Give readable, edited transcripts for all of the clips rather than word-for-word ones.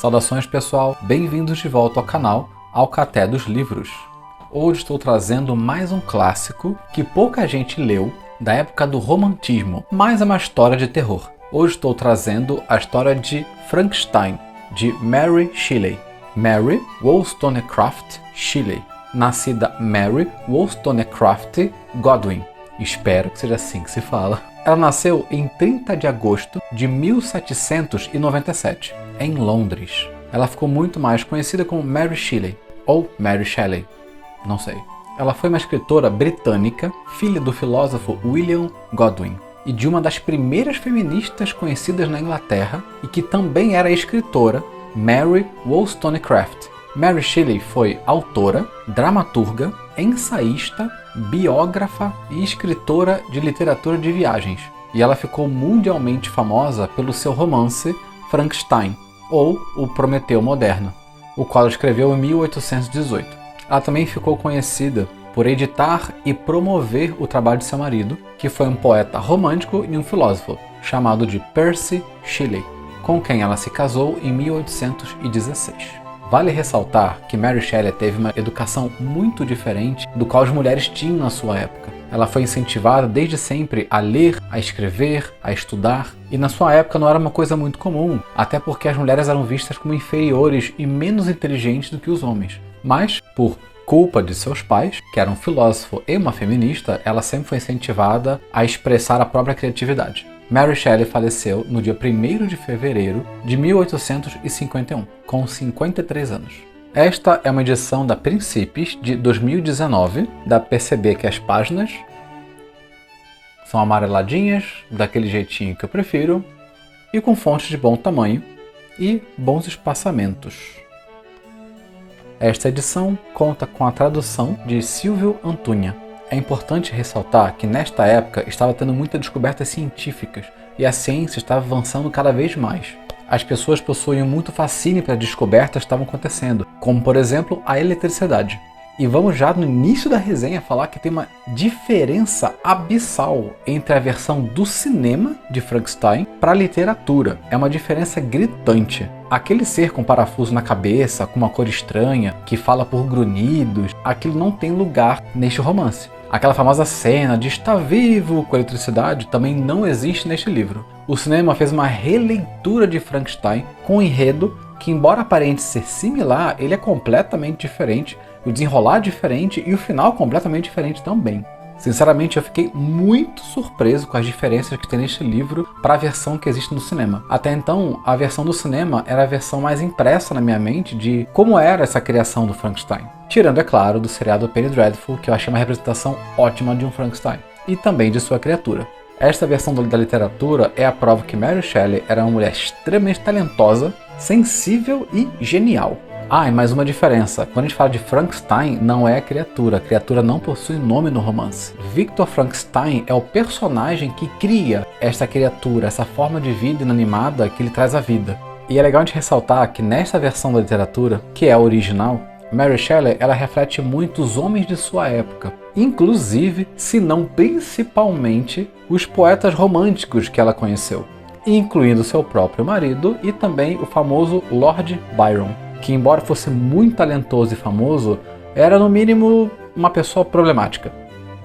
Saudações pessoal, bem-vindos de volta ao canal Alcaté dos Livros. Hoje estou trazendo mais um clássico que pouca gente leu da época do romantismo, mas é uma história de terror. Hoje estou trazendo a história de Frankenstein, de Mary Shelley. Mary Wollstonecraft Shelley, nascida Mary Wollstonecraft Godwin. Espero que seja assim que se fala. Ela nasceu em 30 de agosto de 1797, em Londres. Ela ficou muito mais conhecida como Mary Shelley, ou Mary Shelley, não sei. Ela foi uma escritora britânica, filha do filósofo William Godwin, e de uma das primeiras feministas conhecidas na Inglaterra, e que também era escritora, Mary Wollstonecraft. Mary Shelley foi autora, dramaturga, ensaísta, biógrafa e escritora de literatura de viagens. E ela ficou mundialmente famosa pelo seu romance Frankenstein, ou O Prometeu Moderno, o qual ela escreveu em 1818. Ela também ficou conhecida por editar e promover o trabalho de seu marido, que foi um poeta romântico e um filósofo, chamado de Percy Shelley, com quem ela se casou em 1816. Vale ressaltar que Mary Shelley teve uma educação muito diferente do qual as mulheres tinham na sua época. Ela foi incentivada desde sempre a ler, a escrever, a estudar, e na sua época não era uma coisa muito comum, até porque as mulheres eram vistas como inferiores e menos inteligentes do que os homens. Mas, por culpa de seus pais, que eram um filósofo e uma feminista, ela sempre foi incentivada a expressar a própria criatividade. Mary Shelley faleceu no dia 1º de fevereiro de 1851, com 53 anos. Esta é uma edição da Príncipes de 2019. Dá para perceber que as páginas são amareladinhas, daquele jeitinho que eu prefiro, e com fontes de bom tamanho e bons espaçamentos. Esta edição conta com a tradução de Silvio Antuña. É importante ressaltar que nesta época estava tendo muitas descobertas científicas e a ciência estava avançando cada vez mais. As pessoas possuíam muito fascínio para descobertas que estavam acontecendo, como por exemplo a eletricidade. E vamos já no início da resenha falar que tem uma diferença abissal entre a versão do cinema de Frankenstein para a literatura. É uma diferença gritante. Aquele ser com parafuso na cabeça, com uma cor estranha, que fala por grunhidos, aquilo não tem lugar neste romance. Aquela famosa cena de estar vivo com eletricidade também não existe neste livro. O cinema fez uma releitura de Frankenstein com um enredo que, embora aparente ser similar, ele é completamente diferente, o desenrolar diferente e o final completamente diferente também. Sinceramente, eu fiquei muito surpreso com as diferenças que tem neste livro para a versão que existe no cinema. Até então, a versão do cinema era a versão mais impressa na minha mente de como era essa criação do Frankenstein. Tirando, é claro, do seriado Penny Dreadful, que eu achei uma representação ótima de um Frankenstein, e também de sua criatura. Esta versão da literatura é a prova que Mary Shelley era uma mulher extremamente talentosa, sensível e genial. Ah, e mais uma diferença. Quando a gente fala de Frankenstein, não é a criatura não possui nome no romance. Victor Frankenstein é o personagem que cria esta criatura, essa forma de vida inanimada que ele traz à vida. E é legal a gente ressaltar que nesta versão da literatura, que é a original, Mary Shelley ela reflete muito os homens de sua época, inclusive, se não principalmente, os poetas românticos que ela conheceu, incluindo seu próprio marido e também o famoso Lord Byron, que embora fosse muito talentoso e famoso, era no mínimo uma pessoa problemática,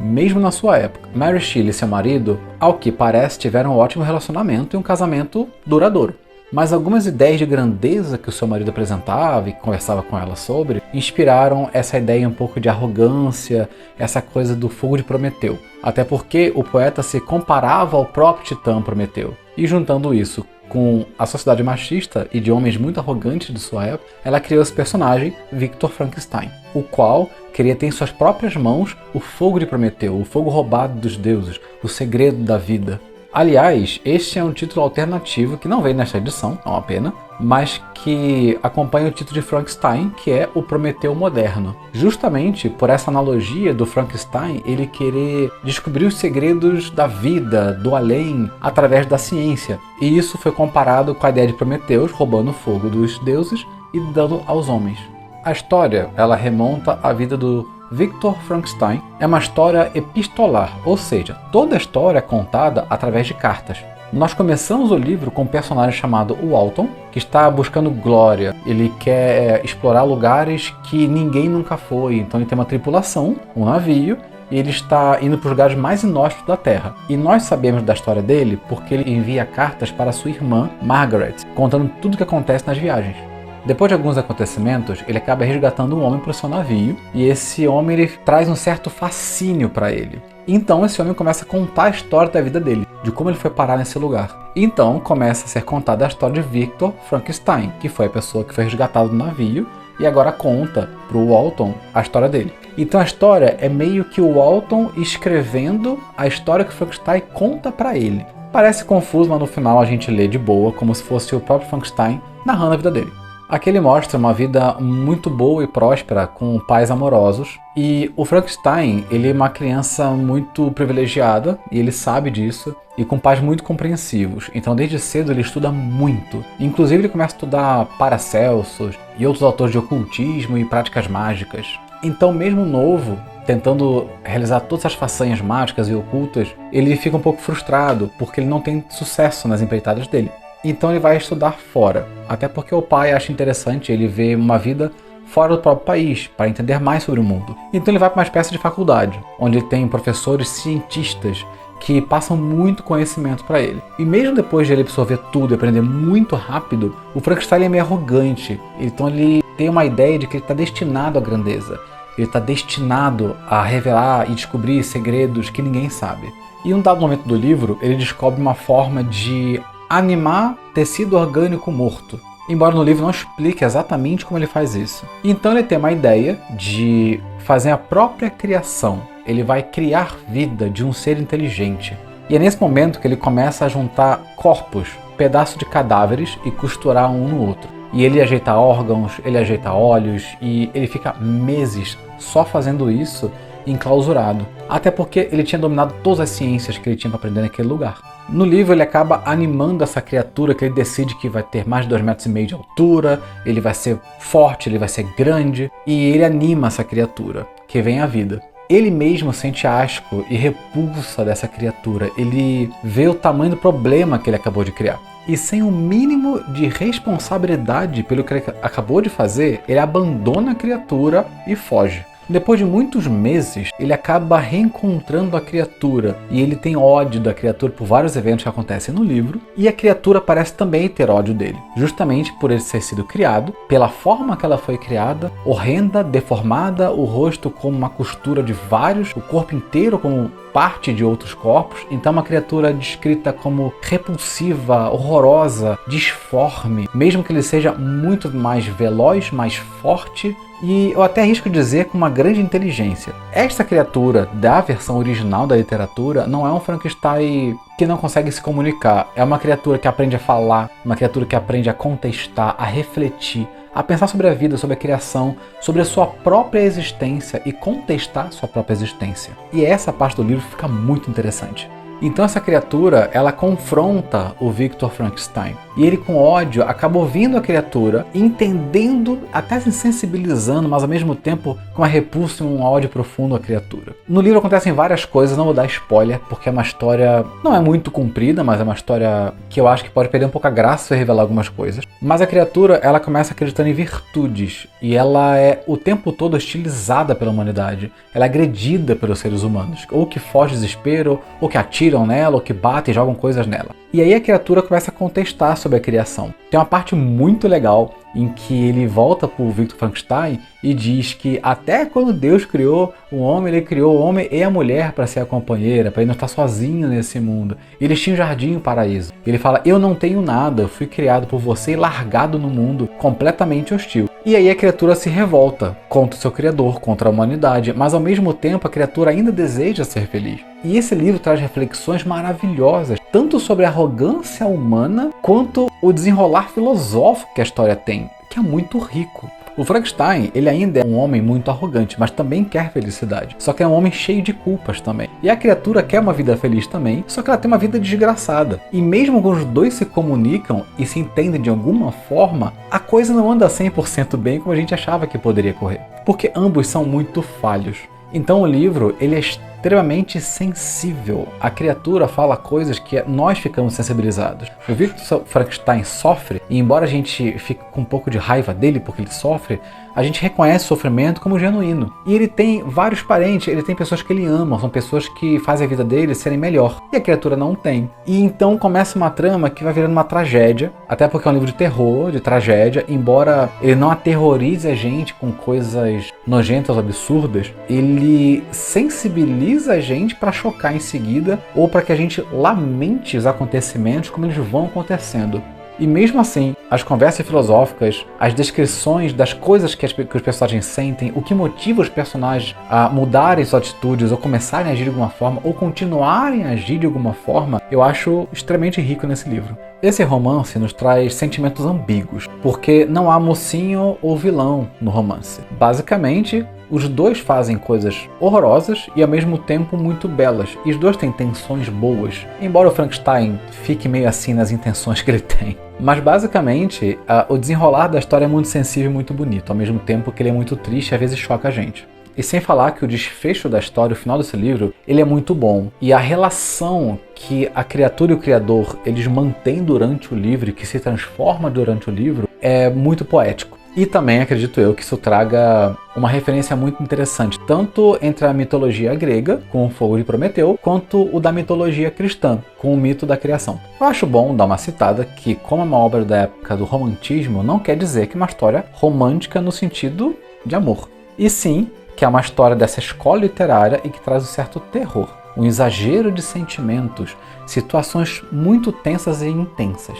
mesmo na sua época. Mary Shelley e seu marido, ao que parece, tiveram um ótimo relacionamento e um casamento duradouro. Mas algumas ideias de grandeza que o seu marido apresentava e conversava com ela sobre, inspiraram essa ideia um pouco de arrogância, essa coisa do fogo de Prometeu. Até porque o poeta se comparava ao próprio titã Prometeu. E juntando isso com a sociedade machista e de homens muito arrogantes de sua época, ela criou esse personagem, Victor Frankenstein, o qual queria ter em suas próprias mãos o fogo de Prometeu, o fogo roubado dos deuses, o segredo da vida. Aliás, este é um título alternativo que não veio nesta edição, é uma pena, mas que acompanha o título de Frankenstein, que é O Prometeu Moderno. Justamente por essa analogia do Frankenstein, ele querer descobrir os segredos da vida, do além, através da ciência. E isso foi comparado com a ideia de Prometeus roubando o fogo dos deuses e dando aos homens. A história, ela remonta à vida do Victor Frankenstein. É uma história epistolar, ou seja, toda a história é contada através de cartas. Nós começamos o livro com um personagem chamado Walton, que está buscando glória. Ele quer explorar lugares que ninguém nunca foi. Então ele tem uma tripulação, um navio, e ele está indo para os lugares mais inóspitos da Terra. E nós sabemos da história dele porque ele envia cartas para sua irmã, Margaret, contando tudo o que acontece nas viagens. Depois de alguns acontecimentos, ele acaba resgatando um homem para o seu navio, e esse homem ele traz um certo fascínio para ele. Então esse homem começa a contar a história da vida dele, de como ele foi parar nesse lugar. Então começa a ser contada a história de Victor Frankenstein, que foi a pessoa que foi resgatada do navio, e agora conta para o Walton a história dele. Então a história é meio que o Walton escrevendo a história que o Frankenstein conta para ele. Parece confuso, mas no final a gente lê de boa, como se fosse o próprio Frankenstein narrando a vida dele. Aqui ele mostra uma vida muito boa e próspera, com pais amorosos. E o Frankenstein, ele é uma criança muito privilegiada, e ele sabe disso, e com pais muito compreensivos. Então desde cedo ele estuda muito. Inclusive ele começa a estudar Paracelsus e outros autores de ocultismo e práticas mágicas. Então mesmo novo, tentando realizar todas as façanhas mágicas e ocultas, ele fica um pouco frustrado, porque ele não tem sucesso nas empreitadas dele. Então ele vai estudar fora, até porque o pai acha interessante ele ver uma vida fora do próprio país, para entender mais sobre o mundo. Então ele vai para uma espécie de faculdade, onde tem professores cientistas que passam muito conhecimento para ele. E mesmo depois de ele absorver tudo e aprender muito rápido, o Frankenstein é meio arrogante. Então ele tem uma ideia de que ele está destinado à grandeza. Ele está destinado a revelar e descobrir segredos que ninguém sabe. E em um dado momento do livro, ele descobre uma forma de animar tecido orgânico morto, embora no livro não explique exatamente como ele faz isso. Então ele tem uma ideia de fazer a própria criação. Ele vai criar vida de um ser inteligente. E é nesse momento que ele começa a juntar corpos, pedaços de cadáveres, e costurar um no outro. E ele ajeita órgãos, ele ajeita olhos, e ele fica meses só fazendo isso, enclausurado. Até porque ele tinha dominado todas as ciências que ele tinha para aprender naquele lugar. No livro ele acaba animando essa criatura, que ele decide que vai ter mais de 2,5 metros de altura, ele vai ser forte, ele vai ser grande, e ele anima essa criatura, que vem à vida. Ele mesmo sente asco e repulsa dessa criatura, ele vê o tamanho do problema que ele acabou de criar. E sem o mínimo de responsabilidade pelo que ele acabou de fazer, ele abandona a criatura e foge. Depois de muitos meses, ele acaba reencontrando a criatura, e ele tem ódio da criatura por vários eventos que acontecem no livro, e a criatura parece também ter ódio dele, justamente por ele ter sido criado, pela forma que ela foi criada, horrenda, deformada, o rosto como uma costura de vários, o corpo inteiro como parte de outros corpos. Então uma criatura descrita como repulsiva, horrorosa, disforme, mesmo que ele seja muito mais veloz, mais forte, e eu até arrisco dizer com uma grande inteligência. Esta criatura da versão original da literatura não é um Frankenstein que não consegue se comunicar. É uma criatura que aprende a falar, uma criatura que aprende a contestar, a refletir, a pensar sobre a vida, sobre a criação, sobre a sua própria existência e contestar sua própria existência. E essa parte do livro fica muito interessante. Então essa criatura, ela confronta o Victor Frankenstein. E ele, com ódio, acaba ouvindo a criatura, entendendo, até se sensibilizando, mas ao mesmo tempo com uma repulsa e um ódio profundo à criatura. No livro acontecem várias coisas, não vou dar spoiler, porque é uma história, não é muito comprida, mas é uma história que eu acho que pode perder um pouco a graça se eu revelar algumas coisas. Mas a criatura, ela começa acreditando em virtudes, e ela é o tempo todo hostilizada pela humanidade. Ela é agredida pelos seres humanos, ou que foge de desespero, ou que atiram nela, ou que batem e jogam coisas nela. E aí a criatura começa a contestar sobre a criação. Tem uma parte muito legal em que ele volta para o Victor Frankenstein e diz que até quando Deus criou o homem, ele criou o homem e a mulher para ser a companheira, para ele não estar sozinho nesse mundo. Eles tinham um jardim e um paraíso. Ele fala, eu não tenho nada, eu fui criado por você e largado no mundo completamente hostil. E aí a criatura se revolta contra o seu criador, contra a humanidade, mas ao mesmo tempo a criatura ainda deseja ser feliz. E esse livro traz reflexões maravilhosas, tanto sobre a arrogância humana, quanto o desenrolar filosófico que a história tem, que é muito rico. O Frankenstein, ele ainda é um homem muito arrogante, mas também quer felicidade. Só que é um homem cheio de culpas também. E a criatura quer uma vida feliz também, só que ela tem uma vida desgraçada. E mesmo quando os dois se comunicam e se entendem de alguma forma, a coisa não anda 100% bem como a gente achava que poderia correr. Porque ambos são muito falhos. Então o livro, ele é extremamente extremamente sensível. A criatura fala coisas que nós ficamos sensibilizados. O Victor Frankenstein sofre, e embora a gente fique com um pouco de raiva dele porque ele sofre, a gente reconhece o sofrimento como genuíno. E ele tem vários parentes, ele tem pessoas que ele ama, são pessoas que fazem a vida dele serem melhor. E a criatura não tem. E então começa uma trama que vai virando uma tragédia, até porque é um livro de terror, de tragédia, embora ele não aterrorize a gente com coisas nojentas, absurdas, ele sensibiliza a gente para chocar em seguida, ou para que a gente lamente os acontecimentos como eles vão acontecendo. E mesmo assim, as conversas filosóficas, as descrições das coisas que os personagens sentem, o que motiva os personagens a mudarem suas atitudes, ou começarem a agir de alguma forma, ou continuarem a agir de alguma forma, eu acho extremamente rico nesse livro. Esse romance nos traz sentimentos ambíguos, porque não há mocinho ou vilão no romance. Basicamente, os dois fazem coisas horrorosas e ao mesmo tempo muito belas, e os dois têm intenções boas, embora o Frankenstein fique meio assim nas intenções que ele tem. Mas basicamente, o desenrolar da história é muito sensível e muito bonito, ao mesmo tempo que ele é muito triste e às vezes choca a gente. E sem falar que o desfecho da história, o final desse livro, ele é muito bom. E a relação que a criatura e o criador, eles mantêm durante o livro, que se transforma durante o livro, é muito poético. E também acredito eu que isso traga uma referência muito interessante, tanto entre a mitologia grega, com o fogo de Prometeu, quanto o da mitologia cristã, com o mito da criação. Eu acho bom dar uma citada que, como é uma obra da época do romantismo, não quer dizer que é uma história romântica no sentido de amor. E sim, que é uma história dessa escola literária e que traz um certo terror, um exagero de sentimentos, situações muito tensas e intensas.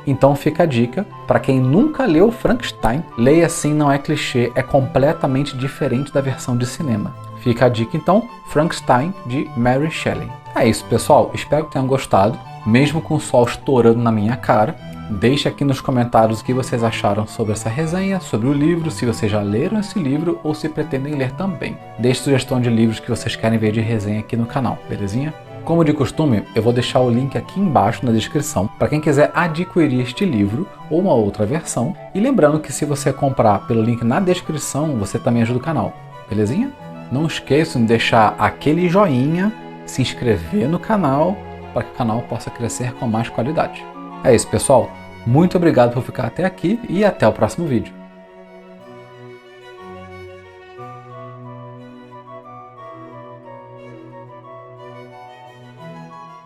Então fica a dica, para quem nunca leu Frankenstein, leia Sim, Não É Clichê, é completamente diferente da versão de cinema. Fica a dica então, Frankenstein, de Mary Shelley. É isso pessoal, espero que tenham gostado, mesmo com o sol estourando na minha cara. Deixe aqui nos comentários o que vocês acharam sobre essa resenha, sobre o livro, se vocês já leram esse livro ou se pretendem ler também. Deixe sugestão de livros que vocês querem ver de resenha aqui no canal, belezinha? Como de costume, eu vou deixar o link aqui embaixo na descrição para quem quiser adquirir este livro ou uma outra versão. E lembrando que se você comprar pelo link na descrição, você também ajuda o canal, belezinha? Não esqueçam de deixar aquele joinha, se inscrever no canal para que o canal possa crescer com mais qualidade. É isso pessoal, muito obrigado por ficar até aqui e até o próximo vídeo.